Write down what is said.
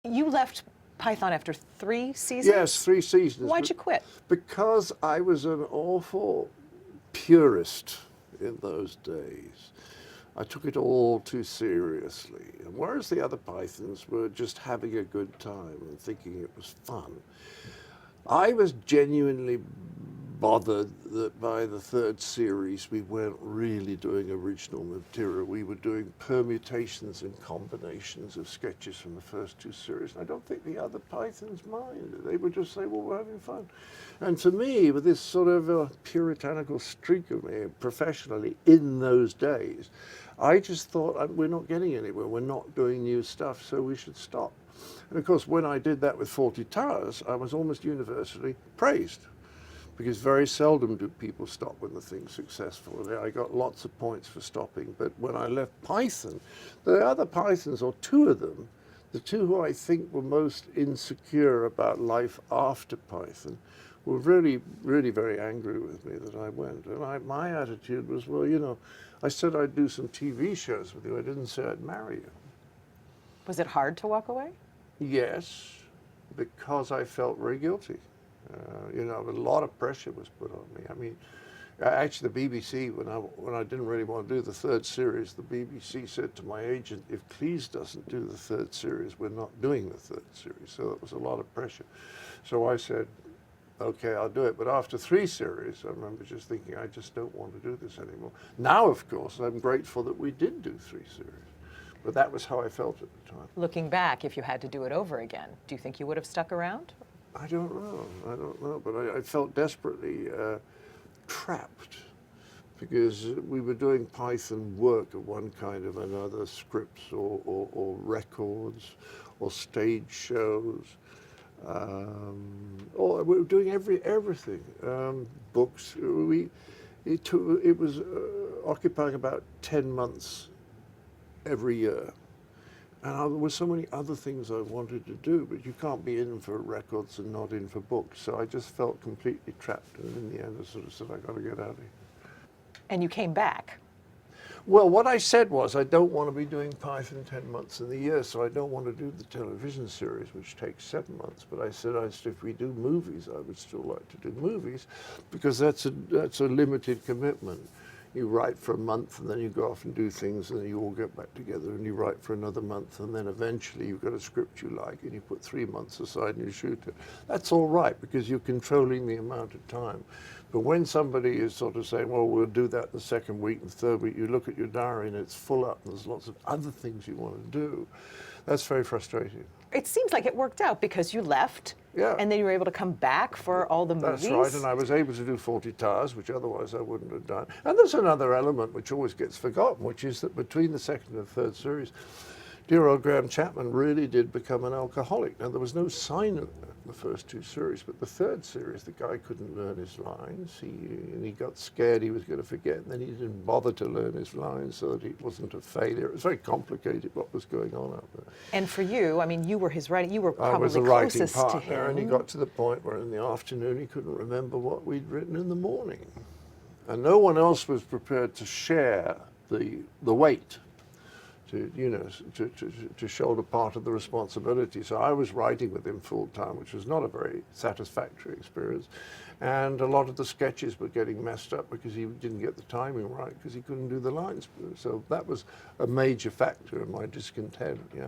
You left Python after 3 seasons? Yes, 3 seasons. Why'd you quit? Because I was an awful purist in those days. I took it all too seriously. And whereas the other Pythons were just having a good time and thinking it was fun, I was genuinely bothered that by the 3rd series we weren't really doing original material. We were doing permutations and combinations of sketches from the first 2 series. And I don't think the other Pythons minded. They would just say, well, we're having fun. And to me, with this sort of puritanical streak of me professionally in those days, I just thought, we're not getting anywhere. We're not doing new stuff, so we should stop. And of course, when I did that with Fawlty Towers, I was almost universally praised, because very seldom do people stop when the thing's successful. And I got lots of points for stopping. But when I left Python, the other Pythons, or 2 of them, the 2 who I think were most insecure about life after Python, were really, really very angry with me that I went. And my attitude was, well, you know, I said I'd do some TV shows with you. I didn't say I'd marry you. Was it hard to walk away? Yes, because I felt very guilty. You know, a lot of pressure was put on me. I mean, actually, the BBC, when I didn't really want to do the 3rd series, the BBC said to my agent, if Cleese doesn't do the 3rd series, we're not doing the 3rd series. So it was a lot of pressure. So I said, okay, I'll do it. But after 3 series, I remember just thinking, I just don't want to do this anymore. Now, of course, I'm grateful that we did do 3 series. But that was how I felt at the time. Looking back, if you had to do it over again, do you think you would have stuck around? I don't know, but I felt desperately trapped, because we were doing Python work of one kind of another, scripts or records or stage shows, or we were doing everything, books. It was occupying about 10 months every year. And there were so many other things I wanted to do, but you can't be in for records and not in for books. So I just felt completely trapped. And in the end, I sort of said, I got to get out of here. And you came back. Well, what I said was, I don't want to be doing Python 10 months in the year, so I don't want to do the television series, which takes 7 months. But I said, if we do movies, I would still like to do movies, because that's a limited commitment. You write for a month, and then you go off and do things, and then you all get back together, and you write for another month, and then eventually you've got a script you like, and you put 3 months aside and you shoot it. That's all right, because you're controlling the amount of time. But when somebody is sort of saying, well, we'll do that the 2nd week and 3rd week, you look at your diary and it's full up, and there's lots of other things you want to do, that's very frustrating. It seems like it worked out, because you left, yeah, and then you were able to come back for all the movies. That's right, and I was able to do Fawlty Towers, which otherwise I wouldn't have done. And there's another element which always gets forgotten, which is that between the 2nd and 3rd series, dear old Graham Chapman really did become an alcoholic. Now, there was no sign of that in the first 2 series, but the 3rd series, the guy couldn't learn his lines. He got scared he was going to forget, and then he didn't bother to learn his lines so that it wasn't a failure. It was very complicated what was going on out there. And for you, I mean, you were his writing, you were probably I was a writing closest partner, to him. and he got to the point where in the afternoon he couldn't remember what we'd written in the morning. And no one else was prepared to share the weight, to shoulder part of the responsibility. So I was writing with him full time, which was not a very satisfactory experience. And a lot of the sketches were getting messed up because he didn't get the timing right, because he couldn't do the lines. So that was a major factor in my discontent, yeah.